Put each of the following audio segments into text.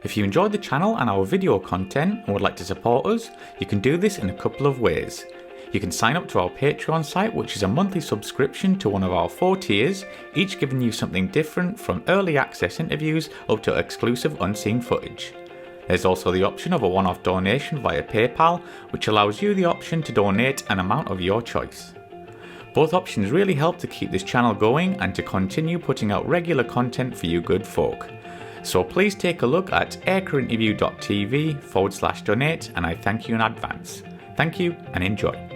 If you enjoyed the channel and our video content and would like to support us, you can do this in a couple of ways. You can sign up to our Patreon site, which is a monthly subscription to one of our 4 tiers, each giving you something different from early access interviews up to exclusive unseen footage. There's also the option of a one-off donation via PayPal, which allows you the option to donate an amount of your choice. Both options really help to keep this channel going and to continue putting out regular content for you good folk. So please take a look at aircrewinterview.tv/donate, and I thank you in advance. Thank you and enjoy.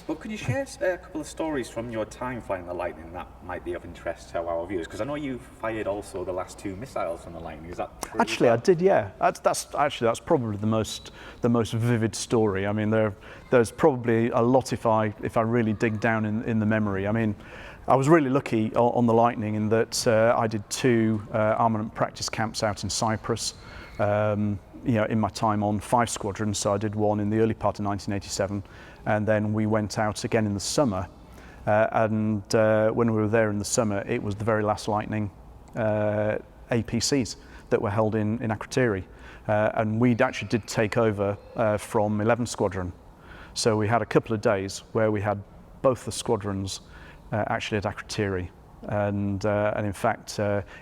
Well, could you share a couple of stories from your time flying the Lightning that might be of interest to our viewers? Because I know you fired also the last 2 missiles from the Lightning. Is that true? Actually, I did. Yeah, that's probably the most vivid story. I mean, there's probably a lot if I really dig down in the memory. I mean, I was really lucky on the Lightning in that I did 2 armament practice camps out in Cyprus. In my time on 5 squadrons, so I did one in the early part of 1987, and then we went out again in the summer. When we were there in the summer, it was the very last Lightning APCs that were held in Akrotiri, and we actually did take over from 11 Squadron. So we had a couple of days where we had both the squadrons actually at Akrotiri. And in fact,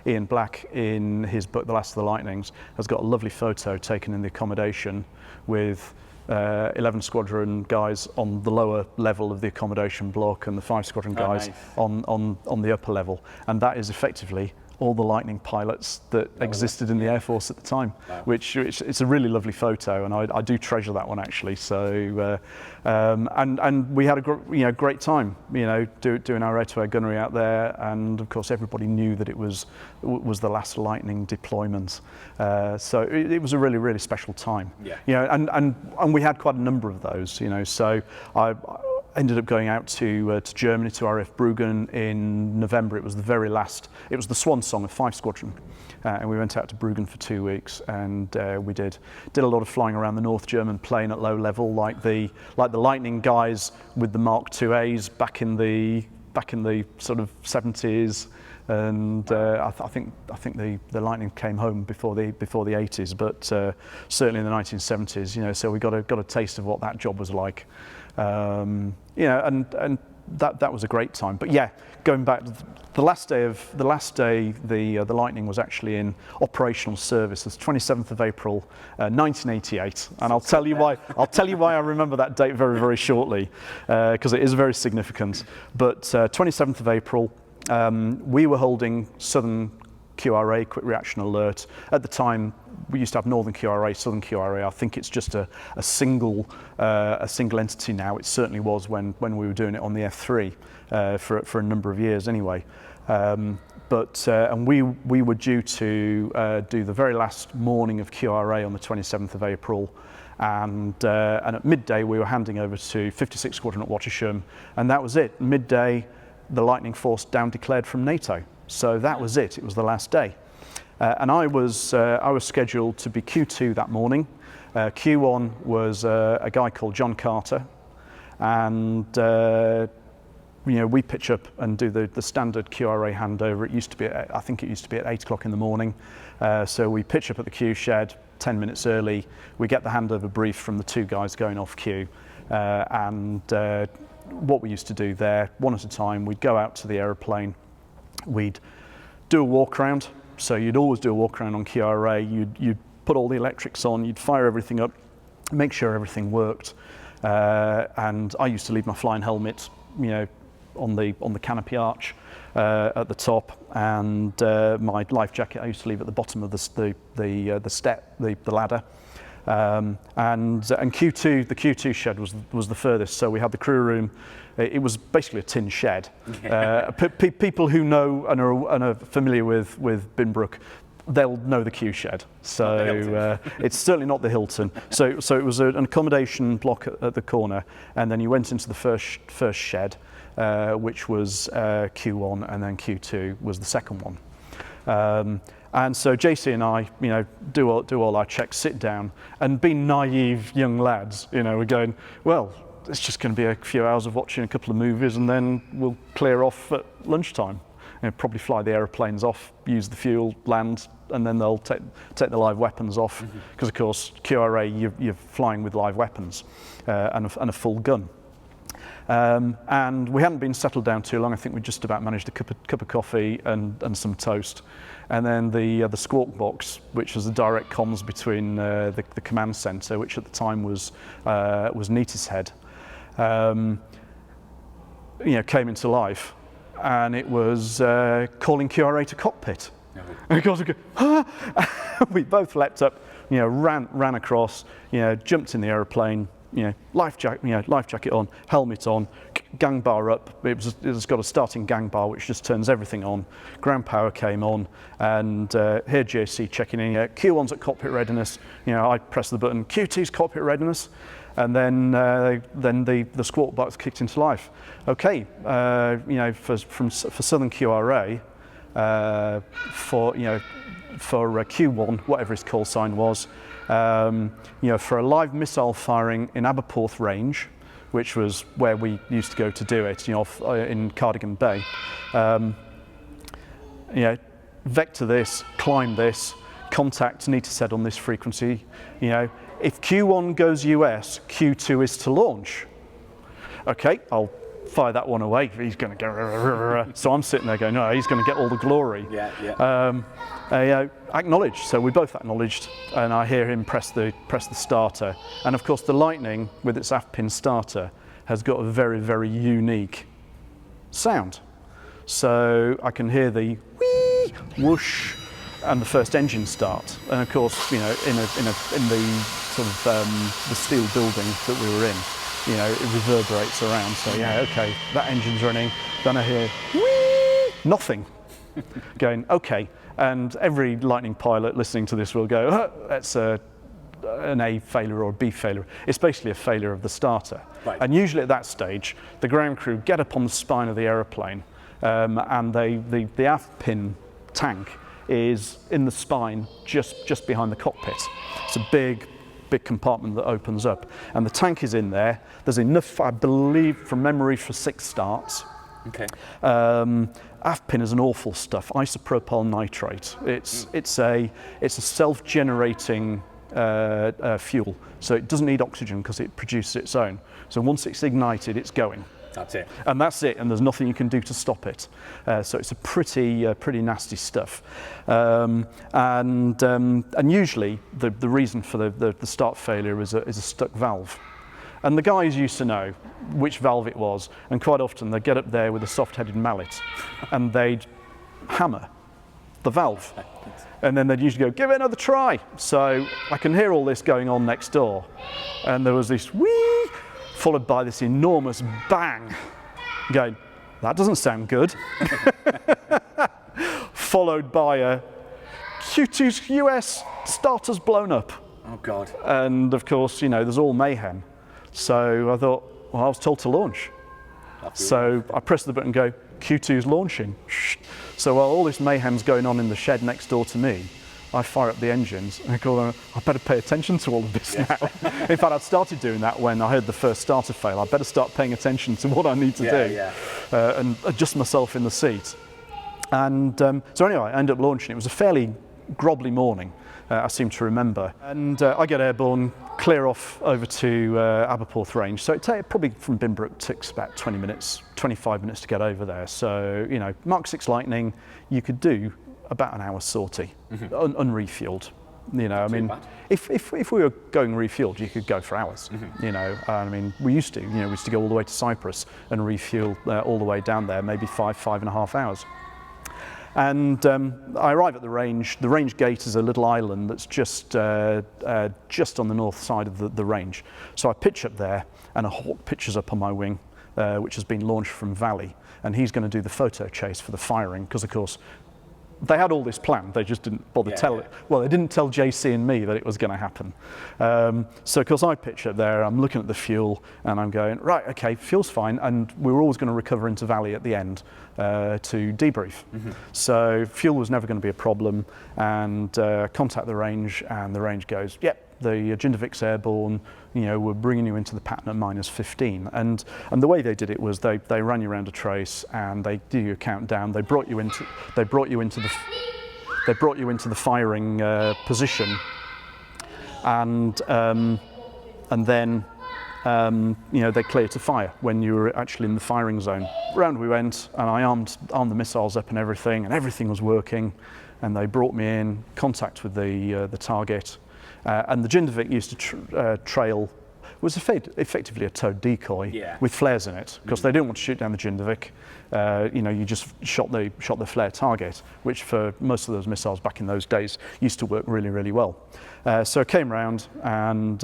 Ian Black, in his book The Last of the Lightnings, has got a lovely photo taken in the accommodation with 11 Squadron guys on the lower level of the accommodation block and the 5 Squadron guys on the upper level. And that is effectively all the Lightning pilots that existed in the Air Force at the time, which it's a really lovely photo, and I do treasure that one actually. So and we had a great time, doing our air-to-air gunnery out there, and of course everybody knew that it was the last Lightning deployment. So it was a really special time. And we had quite a number of those. So I ended up going out to Germany, to RAF Bruggen in November. It was the very last, it was the swan song of 5 Squadron. And we went out to Bruggen for 2 weeks, and we did a lot of flying around the North German plain at low level, like the Lightning guys with the Mark IIAs back in the sort of 70s. And I think the Lightning came home before the 80s, but certainly in the 1970s. So we got a taste of what that job was like. And that was a great time. But yeah, going back, the last day the Lightning was actually in operational service. It's 27th of April, 1988, and I'll tell you why I remember that date very shortly, because it is very significant. But 27th of April, we were holding Southern QRA, Quick Reaction Alert. At the time, we used to have Northern QRA, Southern QRA. I think it's just a single entity now. It certainly was when we were doing it on the F3 for a number of years anyway. And we were due to do the very last morning of QRA on the 27th of April. And at midday, we were handing over to 56 Squadron at Wattisham, and that was it. Midday, the Lightning Force down declared from NATO. So that was it. It was the last day. And I was scheduled to be Q2 that morning. Q1 was a guy called John Carter, and we pitch up and do the standard QRA handover. I think it used to be at 8 o'clock in the morning. So we pitch up at the Q shed 10 minutes early. We get the handover brief from the 2 guys going off Q, and what we used to do there, one at a time, we'd go out to the aeroplane. We'd do a walk around. So you'd always do a walk around on QRA. You'd put all the electrics on. You'd fire everything up, make sure everything worked. And I used to leave my flying helmet, on the canopy arch at the top, and my life jacket I used to leave at the bottom of the step, the ladder. And Q2, the Q2 shed was the furthest. So we had the crew room. It was basically a tin shed. People who know and are familiar with Binbrook, they'll know the Q shed. So it's certainly not the Hilton. So it was an accommodation block at the corner, and then you went into the first shed, which was Q1, and then Q2 was the second one. And so JC and I, do all our checks, sit down, and being naive young lads, we're going, well, it's just going to be a few hours of watching a couple of movies, and then we'll clear off at lunchtime. Probably fly the aeroplanes off, use the fuel, land, and then they'll take the live weapons off, because of course QRA, you're flying with live weapons and a full gun. And we hadn't been settled down too long. I think we just about managed a cup of coffee and some toast. And then the squawk box, which was the direct comms between the command centre, which at the time was Neatishead, came into life, and it was calling QRA to cockpit. And of course we go, ah! We both leapt up, ran across, jumped in the aeroplane, life jacket on, helmet on, gang bar up. It's got a starting gang bar which just turns everything on. Ground power came on, and here JC checking in. Q1's at cockpit readiness. I press the button. Q2's cockpit readiness, and then the squawk box kicked into life. Okay, for Southern QRA, for Q1, whatever his call sign was. For a live missile firing in Aberporth range, which was where we used to go to do it, in Cardigan Bay. Vector this, climb this, contact Neatishead on this frequency. If Q1 goes US, Q2 is to launch. Okay, I'll fire that one away. He's going to go. So I'm sitting there going, no, he's going to get all the glory. Acknowledged. So we both acknowledged, and I hear him press the starter. And of course, the Lightning with its aft pin starter has got a very, very unique sound. So I can hear the whee, whoosh, and the first engine start. And of course, in the sort of the steel building that we were in, it reverberates around. So okay, that engine's running. Then I hear whee, nothing. Going, okay. And every Lightning pilot listening to this will go, oh, that's an A failure or a B failure. It's basically a failure of the starter. Right. And usually at that stage, the ground crew get up on the spine of the aeroplane, and the aft pin tank is in the spine just behind the cockpit. It's a big compartment that opens up, and the tank is in there. There's enough, I believe, from memory, for 6 starts. Okay. Aft pin is an awful stuff. Isopropyl nitrate. It's a self-generating fuel, so it doesn't need oxygen because it produces its own. So once it's ignited, it's going. That's it. And that's it. And there's nothing you can do to stop it. So it's a pretty nasty stuff. And usually the reason for the start failure is a stuck valve. And the guys used to know which valve it was, and quite often they'd get up there with a soft-headed mallet and they'd hammer the valve. And then they'd usually go, give it another try. So I can hear all this going on next door. And there was this whee, followed by this enormous bang, going, that doesn't sound good. Followed by a Q2's US starter's blown up. Oh God. And of course, there's all mayhem. So I thought, well, I was told to launch. So I pressed the button and go, Q2's launching. So while all this mayhem's going on in the shed next door to me, I fire up the engines and I go, I better pay attention to all of this now. In fact, I'd started doing that when I heard the first starter fail. I better start paying attention to what I need to do and adjust myself in the seat. And so anyway, I ended up launching. It was a fairly grobbly morning, I seem to remember. And I get airborne, clear off over to Aberporth range. So it probably from Binbrook takes about 20 minutes, 25 minutes to get over there. So, Mark 6 Lightning, you could do about an hour's sortie, unrefueled. If we were going refueled, you could go for hours. We used to go all the way to Cyprus and refuel all the way down there, maybe 5.5 hours. And I arrive at the range. The range gate is a little island that's just on the north side of the range. So I pitch up there, and a Hawk pitches up on my wing, which has been launched from Valley, and he's going to do the photo chase for the firing, because of course they had all this planned. They just didn't bother it. Well, they didn't tell JC and me that it was going to happen. So of course I pitch up there, I'm looking at the fuel and I'm going, right, okay, fuel's fine. And we were always going to recover into Valley at the end to debrief. So fuel was never going to be a problem, and contact the range, and the range goes, yep, the Jindivik's airborne, were bringing you into the pattern at -15. And the way they did it was they ran you around a trace and they do your countdown. They brought you into the firing position, and then they clear to fire when you were actually in the firing zone. Round we went, and I armed the missiles up and everything was working. And they brought me in contact with the target, and the Jindivik used to trail. Was effectively a towed decoy with flares in it, because they didn't want to shoot down the Jindivik. You just shot the flare target, which for most of those missiles back in those days used to work really, really well. So I came round, and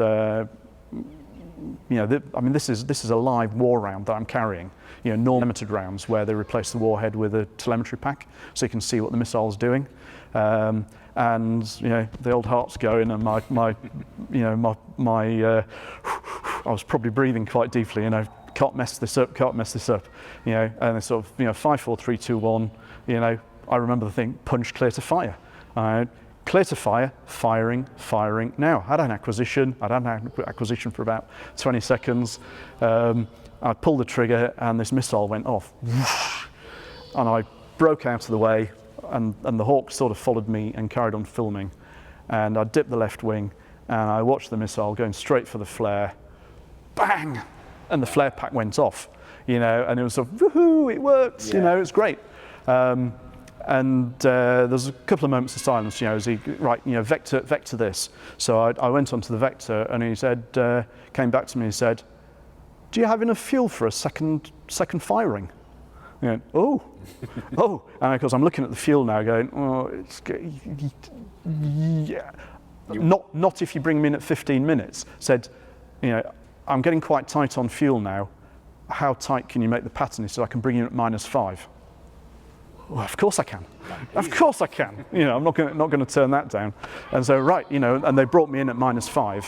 this is a live war round that I'm carrying. Non-limited rounds where they replace the warhead with a telemetry pack, so you can see what the missile's doing. And the old heart's going, and my I was probably breathing quite deeply. Can't mess this up. And it's sort of 5, 4, 3, 2, 1. I remember the thing: punch, clear to fire. Clear to fire, firing now. I had an acquisition for about 20 seconds. I pulled the trigger and this missile went off. And I broke out of the way, and the Hawk sort of followed me and carried on filming. And I dipped the left wing and I watched the missile going straight for the flare. Bang! And the flare pack went off, and it was sort of, woohoo, it worked, it's great. And there's a couple of moments of silence, as he, vector this. So I went onto the vector, and he said, came back to me and said, do you have enough fuel for a second firing? Oh, and of course I'm looking at the fuel now going, yeah, not if you bring me in at 15 minutes. Said, I'm getting quite tight on fuel now. How tight can you make the pattern? He said, I can bring you in at -5. Well, of course I can. Of course I can. I'm not going to turn that down. And so, and they brought me in at -5,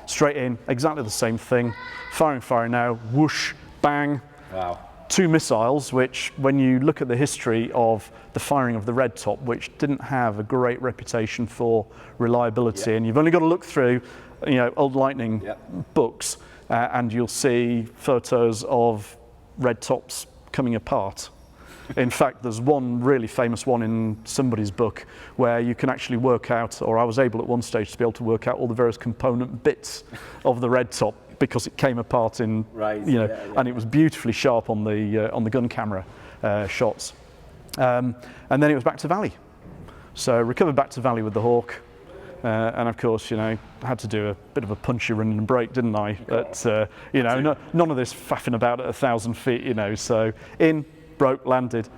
straight in, exactly the same thing. Firing now, whoosh, bang. Wow. 2 missiles, which, when you look at the history of the firing of the Red Top, which didn't have a great reputation for reliability, and you've only got to look through, old Lightning books, and you'll see photos of Red Tops coming apart. In fact, there's one really famous one in somebody's book where you can actually work out, or I was able at one stage to be able to work out all the various component bits of the Red Top, because it came apart in, and it was beautifully sharp on the gun camera shots. And then it was back to Valley. So recovered back to Valley with the Hawk. And of course, I had to do a bit of a punchy run and break, didn't I? But, none of this faffing about at 1,000 feet, So in, broke, landed.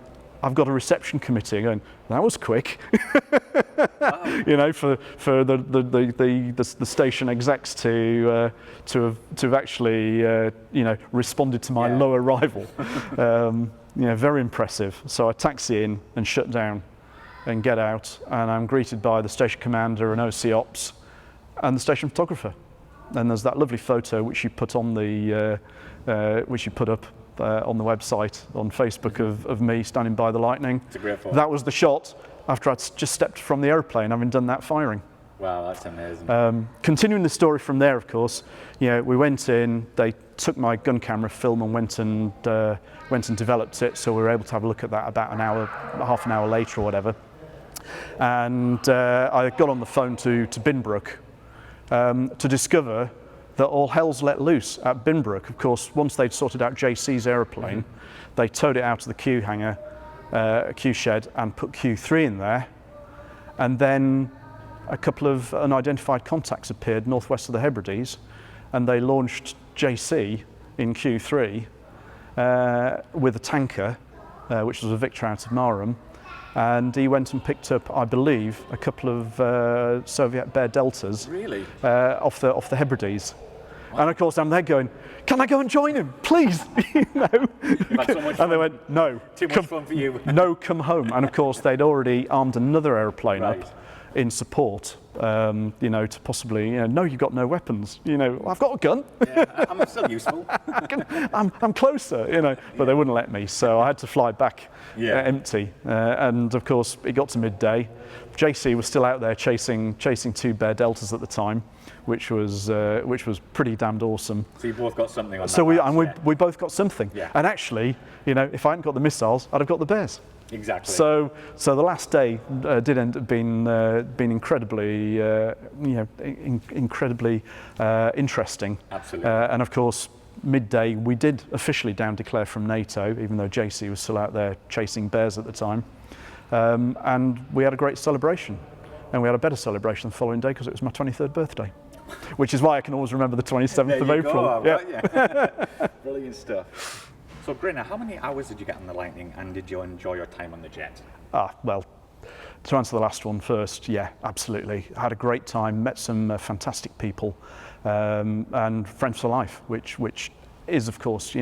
I've got a reception committee going, that was quick. Wow. For the station execs to have actually responded to my low arrival. Very impressive. So I taxi in and shut down and get out, and I'm greeted by the station commander and OC Ops and the station photographer. And there's that lovely photo which you put on which you put up on the website on Facebook of me standing by the Lightning. It's a great photo. That was the shot after I'd just stepped from the aeroplane, having done that firing. Wow, that's amazing. Continuing the story from there, of course, we went in, they took my gun camera film and went and developed it, so we were able to have a look at that about half an hour later or whatever. And I got on the phone to Binbrook to discover that all hell's let loose at Binbrook. Of course, once they'd sorted out JC's aeroplane, they towed it out to the Q hangar, Q shed, and put Q3 in there. And then a couple of unidentified contacts appeared northwest of the Hebrides, and they launched JC in Q3 with a tanker, which was a Victor out of Marham. And he went and picked up, I believe, a couple of Soviet Bear Deltas off the Hebrides. Wow. And of course I'm there going, can I go and join him, please? And they went, no. Too much fun for you. No, come home. And of course they'd already armed another aeroplane up in support, you know, to possibly, you know, no, you've got no weapons, you know, I've got a gun. Yeah, I'm still useful. I'm closer, you know, but they wouldn't let me, so I had to fly back empty. And of course, it got to midday. JC was still out there chasing two bear deltas at the time, which was pretty damned awesome. So you both got something on that. So we both got something. Yeah. And actually, you know, if I hadn't got the missiles, I'd have got the bears. Exactly. So the last day did end up being incredibly, incredibly interesting. Absolutely. And of course, midday we did officially down declare from NATO, even though JC was still out there chasing bears at the time. And we had a great celebration, and we had a better celebration the following day because it was my 23rd birthday, which is why I can always remember the 27th of April. Brilliant stuff. So Grinner, how many hours did you get on the Lightning, and did you enjoy your time on the jet? Well, to answer the last one first, yeah, absolutely. I had a great time, met some fantastic people, and friends for life, which is, of course,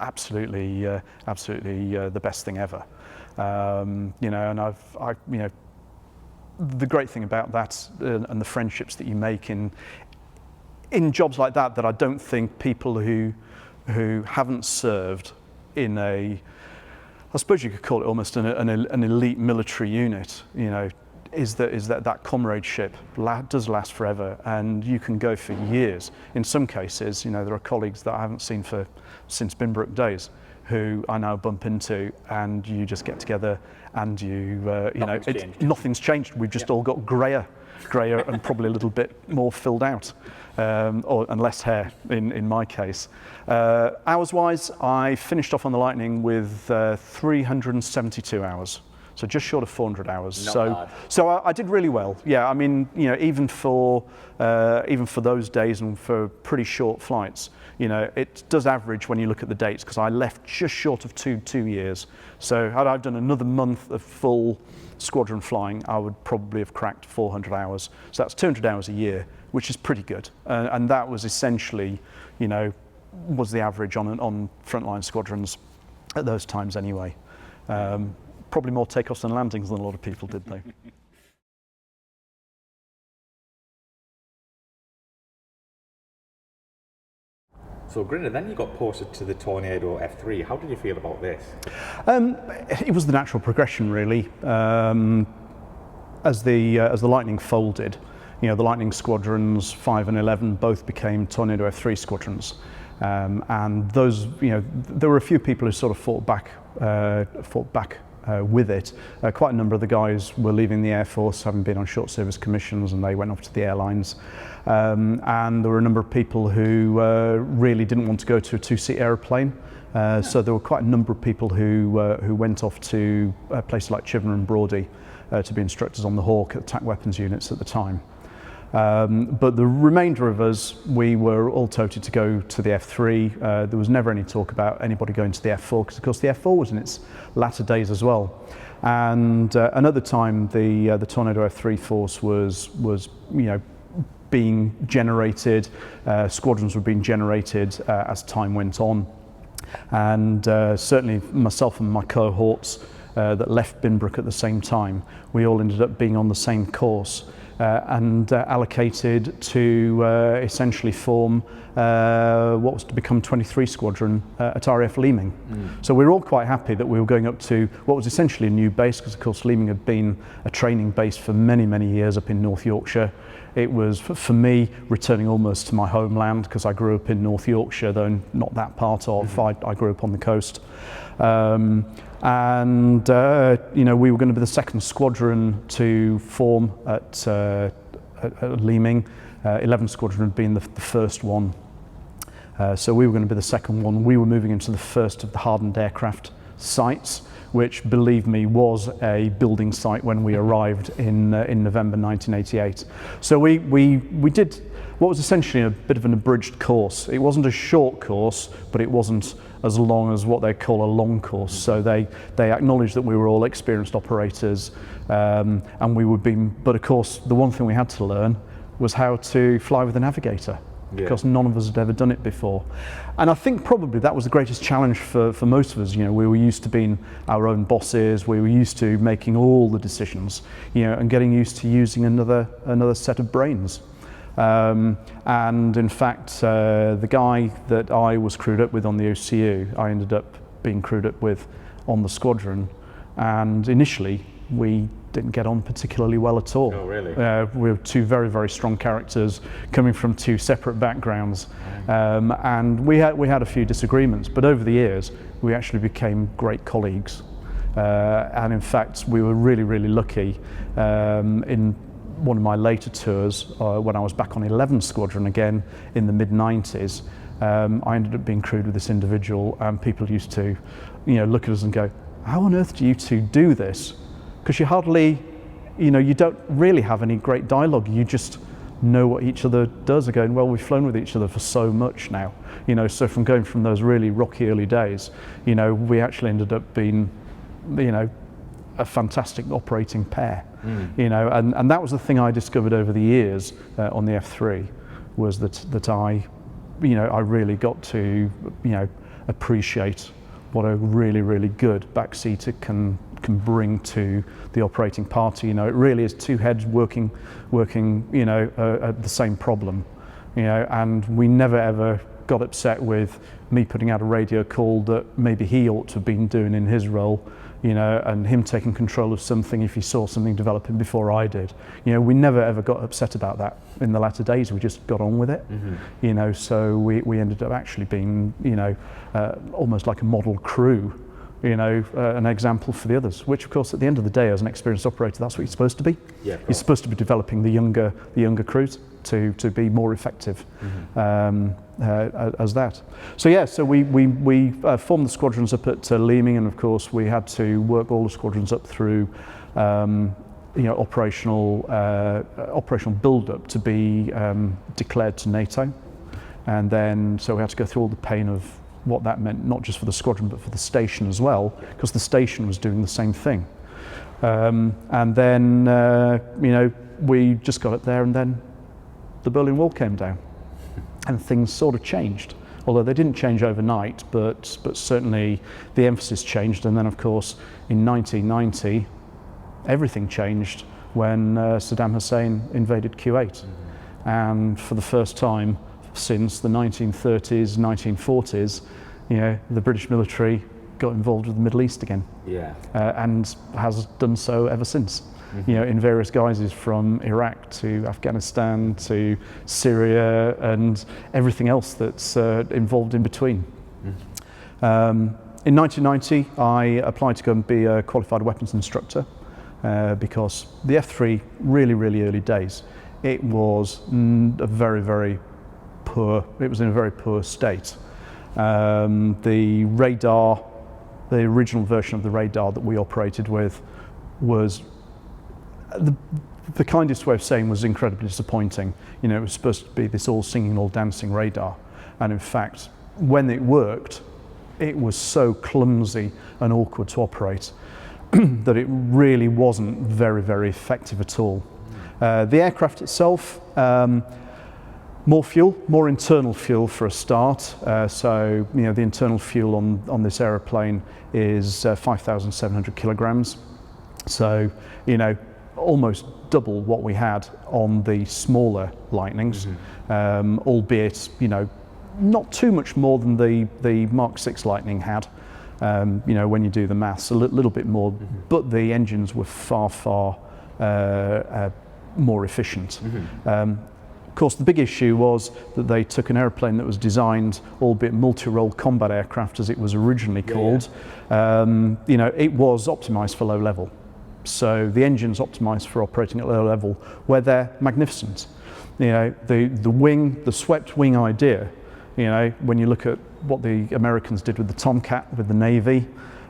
absolutely the best thing ever. And the great thing about that and the friendships that you make in jobs like that I don't think people who haven't served in I suppose you could call it almost an elite military unit, you know, is that comradeship does last forever, and you can go for years. In some cases, you know, there are colleagues that I haven't seen since Binbrook days who I now bump into, and you just get together and nothing's changed. We've just all got grayer and probably a little bit more filled out, and less hair in my case. Hours-wise, I finished off on the Lightning with 372 hours. So just short of 400 hours. Not bad. So I did really well. Yeah, I mean, you know, even for those days and for pretty short flights, you know, it does average when you look at the dates, because I left just short of two years. So had I done another month of full squadron flying, I would probably have cracked 400 hours. So that's 200 hours a year, which is pretty good. And that was essentially, you know, was the average on frontline squadrons at those times anyway. Probably more takeoffs than landings than a lot of people did, though. So Grinner, then you got posted to the Tornado F3. How did you feel about this? It was the natural progression, really. As the Lightning folded, you know, the Lightning squadrons 5 and 11 both became Tornado F3 squadrons, and those, you know, there were a few people who sort of fought back with it. Quite a number of the guys were leaving the Air Force, having been on short service commissions, and they went off to the airlines. And there were a number of people who really didn't want to go to a two-seat aeroplane. So there were quite a number of people who went off to places like Chivenham and Brawdy to be instructors on the Hawk attack weapons units at the time. But the remainder of us, we were all toted to go to the F3. There was never any talk about anybody going to the F4, because of course the F4 was in its latter days as well. And another time, the Tornado F3 force was you know, being generated. Squadrons were being generated as time went on, and certainly myself and my cohorts that left Binbrook at the same time, we all ended up being on the same course. And allocated to essentially form what was to become 23 Squadron at RAF Leeming. So we were all quite happy that we were going up to what was essentially a new base, because of course Leeming had been a training base for many, many years up in North Yorkshire. It was, for me, returning almost to my homeland, because I grew up in North Yorkshire, though not that part of. I grew up on the coast. And you know, we were going to be the second squadron to form at Leeming. 11 Squadron had been the first one, so we were going to be the second one. We were moving into the first of the hardened aircraft sites, which, believe me, was a building site when we arrived in November 1988. So we did what was essentially a bit of an abridged course. It wasn't a short course, but it wasn't as long as what they call a long course. So they acknowledged that we were all experienced operators, and we would be. But of course, the one thing we had to learn was how to fly with a navigator. because none of us had ever done it before. And I think probably that was the greatest challenge for most of us. You know, we were used to being our own bosses, we were used to making all the decisions, you know, and getting used to using another set of brains. And in fact, the guy that I was crewed up with on the OCU, I ended up being crewed up with on the squadron, and initially we didn't get on particularly well at all. Oh, really? We were two very, very strong characters coming from two separate backgrounds, and we had a few disagreements, but over the years we actually became great colleagues. And in fact, we were really, really lucky in one of my later tours, when I was back on 11 Squadron again in the mid-90s, I ended up being crewed with this individual, and people used to, you know, look at us and go, how on earth do you two do this? Because you hardly, you know, you don't really have any great dialogue. You just know what each other does. And going, well, we've flown with each other for so much now, you know, so from going from those really rocky early days, you know, we actually ended up being, you know, a fantastic operating pair, you know, and that was the thing I discovered over the years on the F3, was that I really got to, you know, appreciate what a really, really good backseater can bring to the operating party. You know, it really is two heads working, you know, at the same problem, you know, and we never ever got upset with me putting out a radio call that maybe he ought to have been doing in his role, you know, and him taking control of something if he saw something developing before I did. You know, we never ever got upset about that in the latter days. We just got on with it, you know, so we ended up actually being, you know, almost like a model crew, you know, an example for the others, which of course at the end of the day as an experienced operator, that's what you're supposed to be. Yeah, you're supposed to be developing the younger crews to be more effective as that. So yeah, so we formed the squadrons up at Leeming, and of course we had to work all the squadrons up through you know, operational build-up to be declared to NATO, and then so we had to go through all the pain of what that meant, not just for the squadron but for the station as well, because the station was doing the same thing. And then you know, we just got it there, and then the Berlin Wall came down, and things sort of changed. Although they didn't change overnight, but certainly the emphasis changed. And then, of course, in 1990, everything changed when Saddam Hussein invaded Kuwait, and for the first time since the 1930s, 1940s, you know, the British military got involved with the Middle East again, and has done so ever since. You know, in various guises, from Iraq to Afghanistan to Syria and everything else that's involved in between. In 1990, I applied to go and be a qualified weapons instructor because the F3, really, really early days, it was a very, very poor, it was in a very poor state. The radar, the original version of the radar that we operated with was, the kindest way of saying, was incredibly disappointing. You know, it was supposed to be this all singing, all dancing radar, and in fact, when it worked, it was so clumsy and awkward to operate that it really wasn't very, very effective at all. The aircraft itself, more fuel, more internal fuel for a start. So, you know, the internal fuel on this aeroplane is 5,700 kilograms. So, you know, almost double what we had on the smaller Lightnings, albeit, you know, not too much more than the Mark 6 Lightning had. You know, when you do the maths, a little bit more, but the engines were far, far more efficient. Of course, the big issue was that they took an airplane that was designed, albeit multi-role combat aircraft as it was originally called. You know, it was optimized for low level. So the engines optimized for operating at low level, where they're magnificent. You know, the wing, the swept wing idea, you know, when you look at what the Americans did with the Tomcat, with the Navy,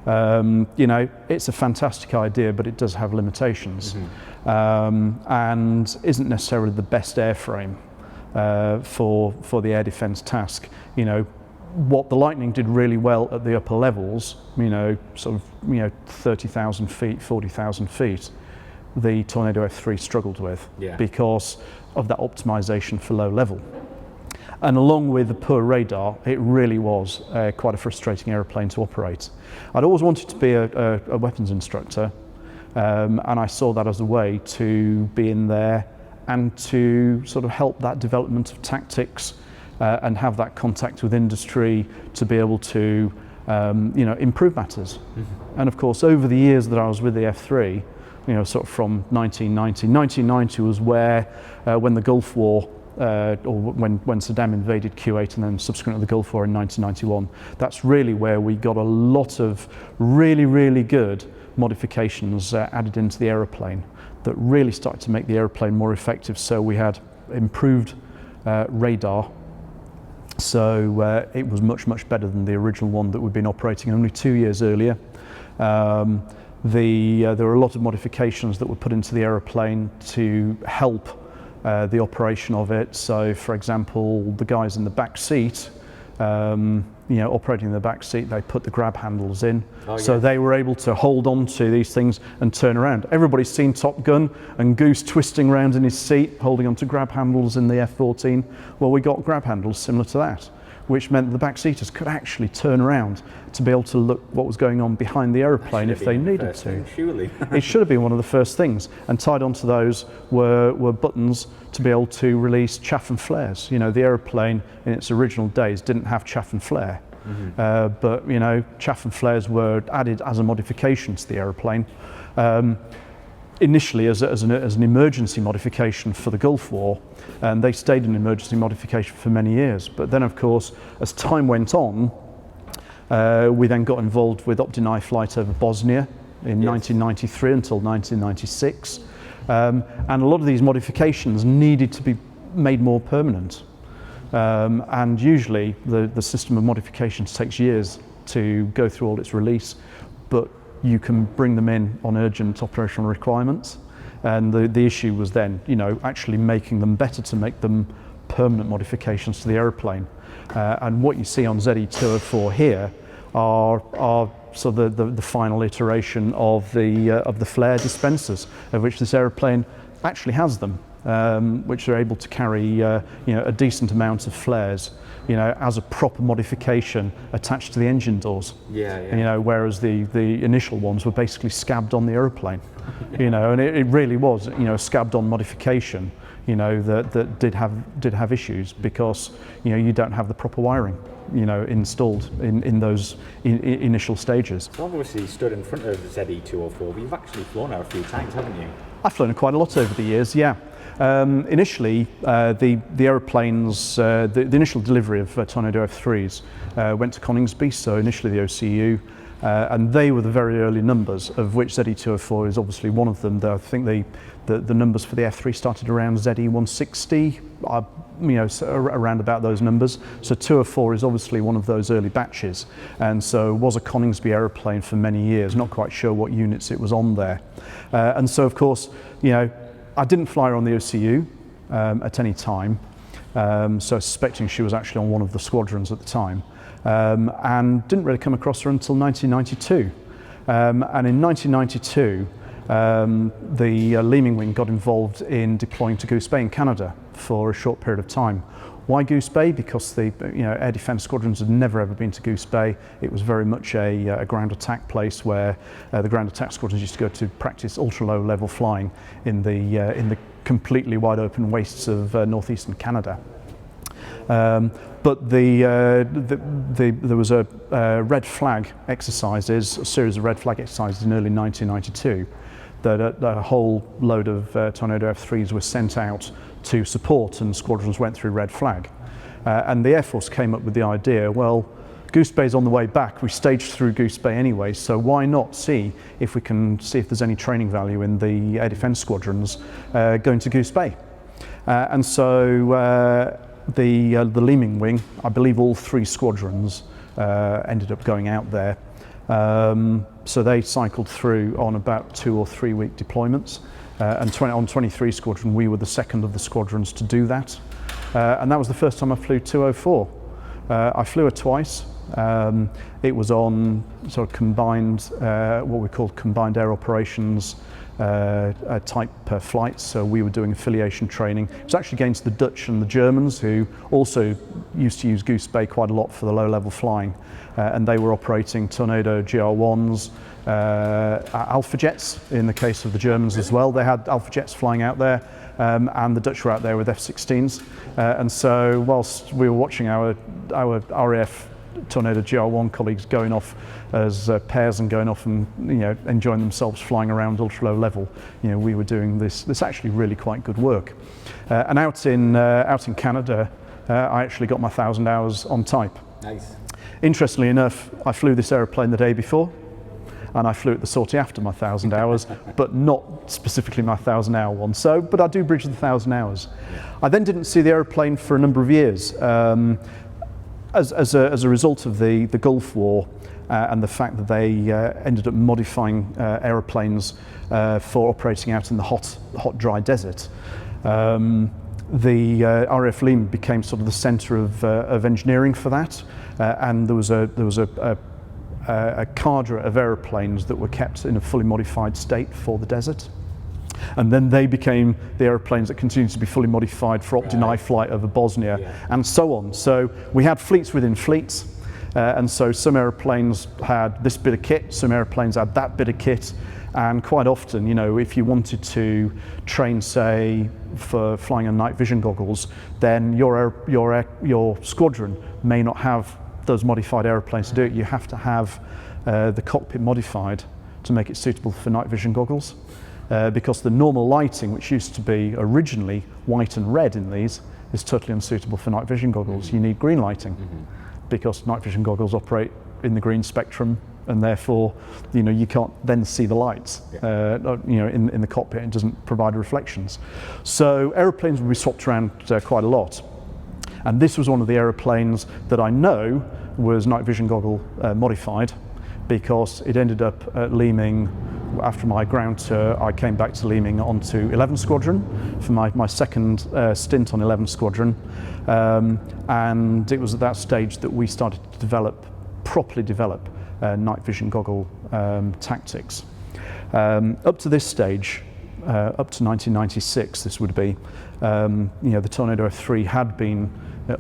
you know, it's a fantastic idea, but it does have limitations, and isn't necessarily the best airframe for the air defense task. You know, what the Lightning did really well at the upper levels, you know, sort of, you know, 30,000 feet, 40,000 feet, the Tornado F3 struggled with because of that optimization for low level. And along with the poor radar, it really was quite a frustrating aeroplane to operate. I'd always wanted to be a weapons instructor, and I saw that as a way to be in there and to sort of help that development of tactics and have that contact with industry to be able to improve matters. Mm-hmm. And of course, over the years that I was with the F3, sort of from 1990 was where, when the Gulf War, or when Saddam invaded Kuwait and then subsequently the Gulf War in 1991, that's really where we got a lot of really, really good modifications added into the aeroplane that really started to make the aeroplane more effective. So we had improved radar. So it was much, much better than the original one that we'd been operating only 2 years earlier. There were a lot of modifications that were put into the aeroplane to help the operation of it. So, for example, the guys in the back seat, operating in the back seat, they put the grab handles in. Oh, so they were able to hold on to these things and turn around. Everybody's seen Top Gun and Goose twisting around in his seat, holding on to grab handles in the F-14. Well, we got grab handles similar to that, which meant the back seaters could actually turn around to be able to look what was going on behind the aeroplane if they needed to. Surely. It should have been one of the first things, and tied onto those were buttons to be able to release chaff and flares. The aeroplane in its original days didn't have chaff and flare, but chaff and flares were added as a modification to the aeroplane. Initially as an emergency modification for the Gulf War, and they stayed an emergency modification for many years. But then, of course, as time went on, we then got involved with Opti-9 flight over Bosnia in 1993 until 1996. And a lot of these modifications needed to be made more permanent. And usually the system of modifications takes years to go through all its release, but you can bring them in on urgent operational requirements. And the issue was then, actually making them better to make them permanent modifications to the aeroplane. And what you see on ZE204 here are sort of the final iteration of the flare dispensers, of which this aeroplane actually has them, which are able to carry a decent amount of flares, as a proper modification attached to the engine doors. Whereas the initial ones were basically scabbed on the aeroplane. And it really was, a scabbed on modification, that did have issues because, you don't have the proper wiring, installed in those initial stages. So obviously you stood in front of ZE204, but you've actually flown her a few times, haven't you? I've flown it quite a lot over the years, yeah. Initially, the aeroplanes, the initial delivery of Tornado F3s went to Coningsby, so initially the OCU, and they were the very early numbers, of which ZE204 is obviously one of them. I think the numbers for the F3 started around ZE160, so around about those numbers. So 204 is obviously one of those early batches, and so was a Coningsby aeroplane for many years, not quite sure what units it was on there. And so of course, I didn't fly her on the OCU at any time, so suspecting she was actually on one of the squadrons at the time, and didn't really come across her until 1992. And in 1992, the Leeming Wing got involved in deploying to Goose Bay in Canada for a short period of time. Why Goose Bay? Because the air defence squadrons had never ever been to Goose Bay. It was very much a ground attack place where the ground attack squadrons used to go to practice ultra low level flying in the completely wide open wastes of northeastern Canada. But there was a red flag exercises, a series of red flag exercises in early 1992. That a whole load of Tornado F3s were sent out to support, and squadrons went through red flag. And the Air Force came up with the idea, well, Goose Bay's on the way back, we staged through Goose Bay anyway, so why not see if there's any training value in the air defence squadrons going to Goose Bay. And so the Leeming Wing, I believe all 3 squadrons ended up going out there. So they cycled through on about 2 or 3 week deployments, and on 23 Squadron we were the second of the squadrons to do that, and that was the first time I flew 204. I flew her twice. It was on sort of combined, what we called combined air operations type flights, so we were doing affiliation training. It was actually against the Dutch and the Germans, who also used to use Goose Bay quite a lot for the low-level flying, and they were operating Tornado GR1s, Alpha Jets in the case of the Germans as well. They had Alpha Jets flying out there, and the Dutch were out there with F-16s, and so whilst we were watching our RAF Tornado GR1 colleagues going off as pairs and going off and enjoying themselves flying around ultra low level, we were doing this actually really quite good work. And out in Canada, I actually got my 1,000 hours on type. Nice. Interestingly enough, I flew this aeroplane the day before, and I flew it the sortie after my 1,000 hours, but not specifically my 1,000-hour one. But I do bridge the 1,000 hours. I then didn't see the aeroplane for a number of years. As a result of the Gulf War and the fact that they ended up modifying aeroplanes for operating out in the hot, dry desert, the RAF Lima became sort of the centre of engineering for that, and there was a cadre of aeroplanes that were kept in a fully modified state for the desert. And then they became the aeroplanes that continued to be fully modified for op-deny flight over Bosnia, and so on. So we had fleets within fleets, and so some aeroplanes had this bit of kit, some aeroplanes had that bit of kit, and quite often, if you wanted to train, say, for flying on night vision goggles, then your squadron may not have those modified aeroplanes to do it. You have to have the cockpit modified to make it suitable for night vision goggles. Because the normal lighting, which used to be originally white and red in these, is totally unsuitable for night vision goggles. You need green lighting, because night vision goggles operate in the green spectrum, and therefore, you can't then see the lights. In the cockpit, it doesn't provide reflections. So aeroplanes would be swapped around quite a lot, and this was one of the aeroplanes that I know was night vision goggle modified, because it ended up at Leeming. After my ground tour, I came back to Leeming onto 11 Squadron for my second stint on 11 Squadron, and it was at that stage that we started to properly develop night vision goggle tactics. Up to this stage, up to 1996, this would be, the Tornado F3 had been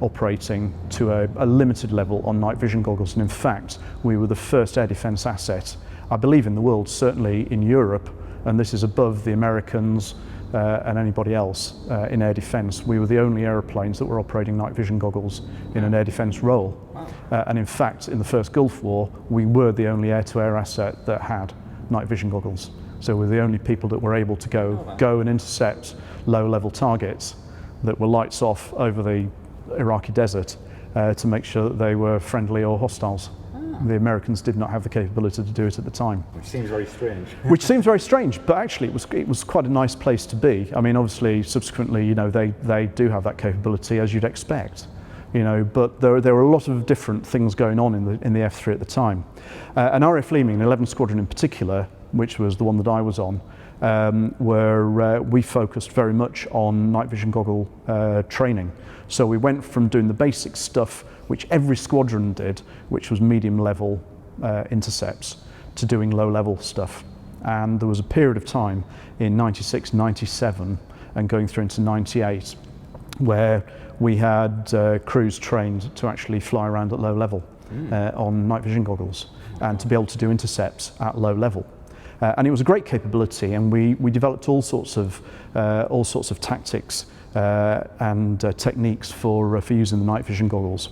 operating to a limited level on night vision goggles, and in fact, we were the first air defence asset, I believe, in the world, certainly in Europe, and this is above the Americans and anybody else in air defence. We were the only aeroplanes that were operating night vision goggles in an air defence role. And in fact, in the first Gulf War, we were the only air-to-air asset that had night vision goggles. So we're the only people that were able to go and intercept low-level targets that were lights off over the Iraqi desert to make sure that they were friendly or hostiles. The Americans did not have the capability to do it at the time. Which seems very strange. Which seems very strange, but actually it was quite a nice place to be. I mean, obviously, subsequently, they do have that capability, as you'd expect. But there were a lot of different things going on in the F3 at the time. And RAF Leeming, 11 Squadron in particular, which was the one that I was on, where we focused very much on night vision goggle training. So we went from doing the basic stuff, which every squadron did, which was medium level intercepts, to doing low level stuff. And there was a period of time in 96, 97 and going through into 98 where we had crews trained to actually fly around at low level on night vision goggles and to be able to do intercepts at low level. And it was a great capability, and we developed all sorts of tactics and techniques for using the night vision goggles.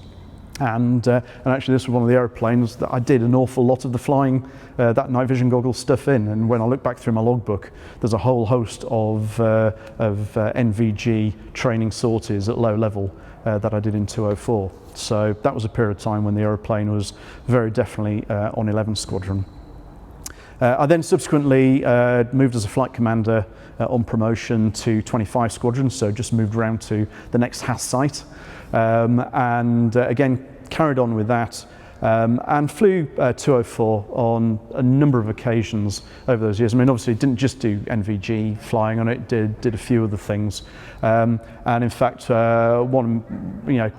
And actually, this was one of the aeroplanes that I did an awful lot of the flying that night vision goggles stuff in. And when I look back through my logbook, there's a whole host of NVG training sorties at low level that I did in 204. So that was a period of time when the aeroplane was very definitely on 11 Squadron. I then subsequently moved as a flight commander on promotion to 25 Squadron, so just moved around to the next HAS site, and again carried on with that, and flew 204 on a number of occasions over those years. I mean, obviously didn't just do NVG flying on it, did a few other things, and in fact a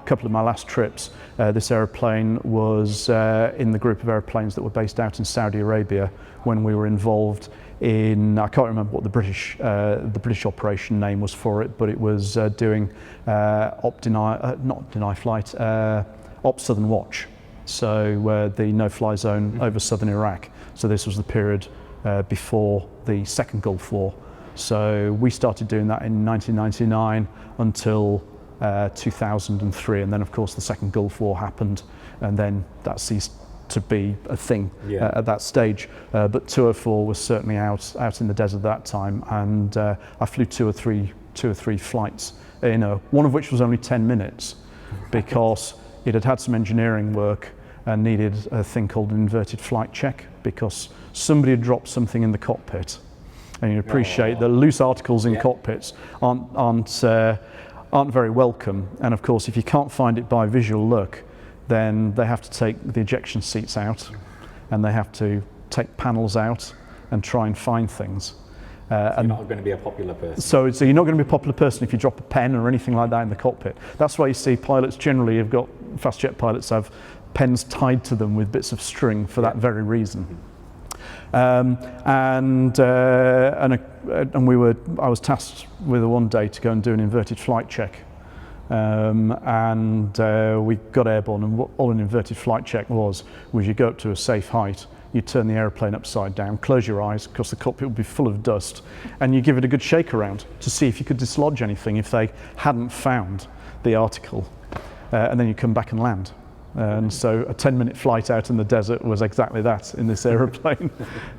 couple of my last trips, this aeroplane was in the group of airplanes that were based out in Saudi Arabia when we were involved I can't remember what the British operation name was for it, but it was doing Op Southern Watch, so the no-fly zone over southern Iraq. So this was the period before the Second Gulf War. So we started doing that in 1999 until 2003, and then of course the Second Gulf War happened, and then that ceased to be a thing at that stage. But 204 was certainly out in the desert at that time, and I flew two or three flights, one of which was only 10 minutes because it had some engineering work and needed a thing called an inverted flight check, because somebody had dropped something in the cockpit. And you appreciate that loose articles in cockpits aren't very welcome. And of course, if you can't find it by visual look, then they have to take the ejection seats out, and they have to take panels out and try and find things. So you're not going to be a popular person. So you're not going to be a popular person if you drop a pen or anything like that in the cockpit. That's why you see pilots generally have got, fast jet pilots have pens tied to them with bits of string for that very reason. I was tasked with one day to go and do an inverted flight check, we got airborne, and what all an inverted flight check was you go up to a safe height, you turn the aeroplane upside down, close your eyes because the cockpit would be full of dust, and you give it a good shake around to see if you could dislodge anything if they hadn't found the article, and then you come back and land. And so a 10-minute flight out in the desert was exactly that in this aeroplane.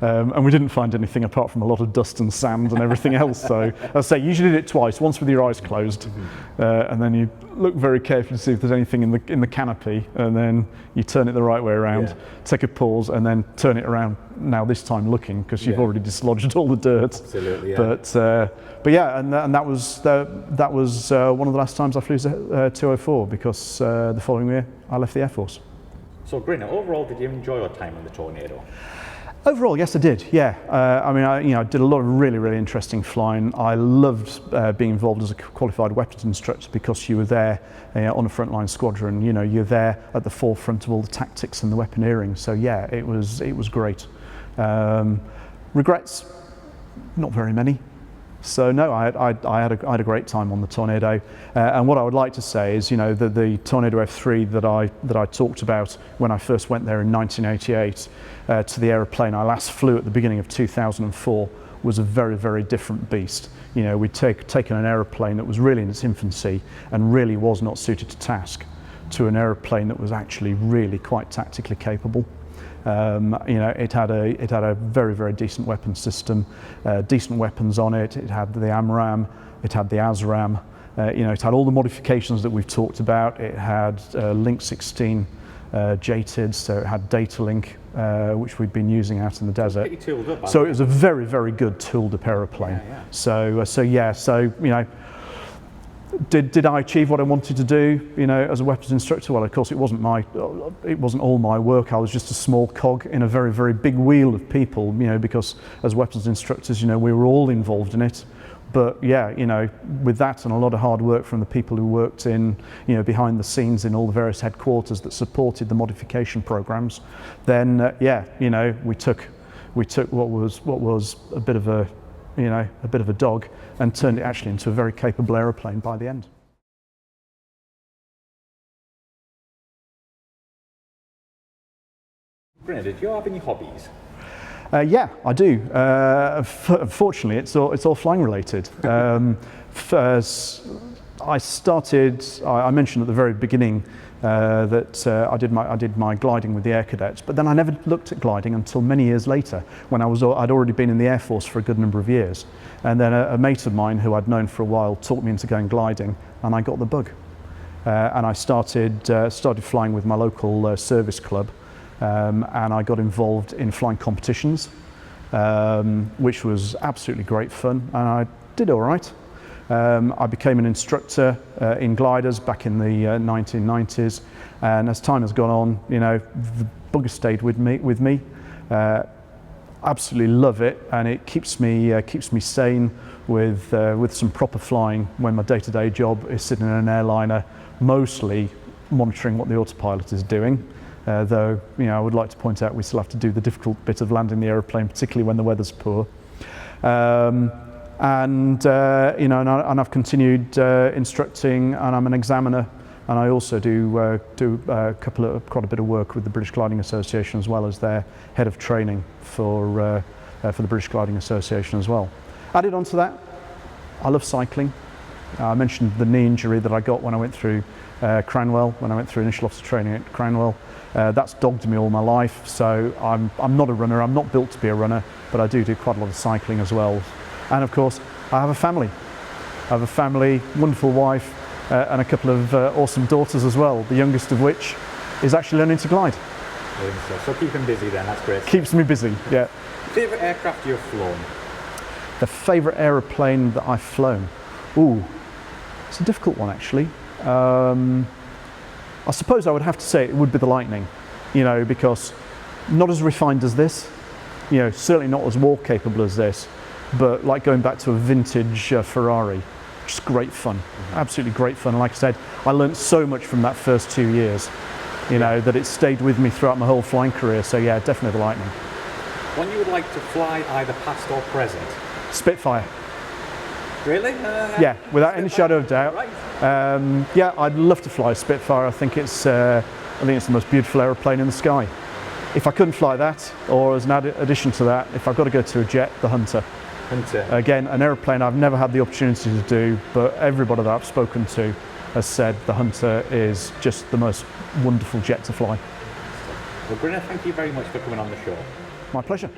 And we didn't find anything apart from a lot of dust and sand and everything else. So as I say, you usually did it twice, once with your eyes closed, and then you look very carefully to see if there's anything in the canopy, and then you turn it the right way around, take a pause, and then turn it around, now this time looking, because you've already dislodged all the dirt. Absolutely, yeah. But yeah, and that was one of the last times I flew 204, because the following year I left the Air Force. So Grinner, overall, did you enjoy your time on the Tornado? Overall, yes, I did. Yeah, I did a lot of really, really interesting flying. I loved being involved as a qualified weapons instructor, because you were there on a frontline squadron. You're there at the forefront of all the tactics and the weaponeering. So yeah, it was great. Regrets, not very many. So no, I had a great time on the Tornado, and what I would like to say is, the Tornado F3 that I talked about when I first went there in 1988 to the aeroplane I last flew at the beginning of 2004 was a very, very different beast. We'd taken an aeroplane that was really in its infancy and really was not suited to task, to an aeroplane that was actually really quite tactically capable. It had a very, very decent weapon system, decent weapons on it. It had the AMRAAM, it had the ASRAAM, it had all the modifications that we've talked about. It had Link 16 JTID, so it had data link, which we'd been using out in the desert. So it was a very, very good tooled up aeroplane. Did I achieve what I wanted to do, as a weapons instructor? Well, of course, it wasn't all my work. I was just a small cog in a very, very big wheel of people, because as weapons instructors, we were all involved in it. But yeah, with that and a lot of hard work from the people who worked in, behind the scenes in all the various headquarters that supported the modification programs, then we took what was a bit of a dog and turned it actually into a very capable aeroplane by the end. Grinner, did you have any hobbies? Yeah, I do. Fortunately, it's all flying related. I mentioned at the very beginning that I did my gliding with the Air Cadets, but then I never looked at gliding until many years later, when I'd already been in the Air Force for a good number of years. And then a mate of mine who I'd known for a while talked me into going gliding, and I got the bug. And I started flying with my local service club, and I got involved in flying competitions, which was absolutely great fun, and I did all right. I became an instructor in gliders back in the 1990s, and as time has gone on, the bug has stayed with me. Absolutely love it, and it keeps me sane with some proper flying when my day-to-day job is sitting in an airliner, mostly monitoring what the autopilot is doing. Though I would like to point out we still have to do the difficult bit of landing the aeroplane, particularly when the weather's poor. And I've continued instructing, and I'm an examiner, and I also do quite a bit of work with the British Gliding Association, as well as their head of training for the British Gliding Association as well. Added on to that, I love cycling. I mentioned the knee injury that I got when I went through Cranwell, when I went through initial officer training at Cranwell. That's dogged me all my life, so I'm not a runner, I'm not built to be a runner, but I do quite a lot of cycling as well. And of course, I have a family. I have a family, wonderful wife, and a couple of awesome daughters as well, the youngest of which is actually learning to glide. So keep him busy then, that's great. Keeps me busy, yeah. Favourite aircraft you've flown? The favourite aeroplane that I've flown? Ooh, it's a difficult one actually. I suppose I would have to say it would be the Lightning, because not as refined as this, certainly not as war capable as this, but like going back to a vintage Ferrari, just great fun, absolutely great fun. Like I said, I learnt so much from that first 2 years, that it stayed with me throughout my whole flying career. So yeah, definitely the Lightning. One you would like to fly, either past or present? Spitfire. Really? Yeah, without any shadow of doubt. Right. Yeah, I'd love to fly a Spitfire. I think it's the most beautiful aeroplane in the sky. If I couldn't fly that, or as an addition to that, if I've got to go to a jet, the Hunter. Hunter. Again, an aeroplane I've never had the opportunity to do, but everybody that I've spoken to has said the Hunter is just the most wonderful jet to fly. Well, Grinner, thank you very much for coming on the show. My pleasure.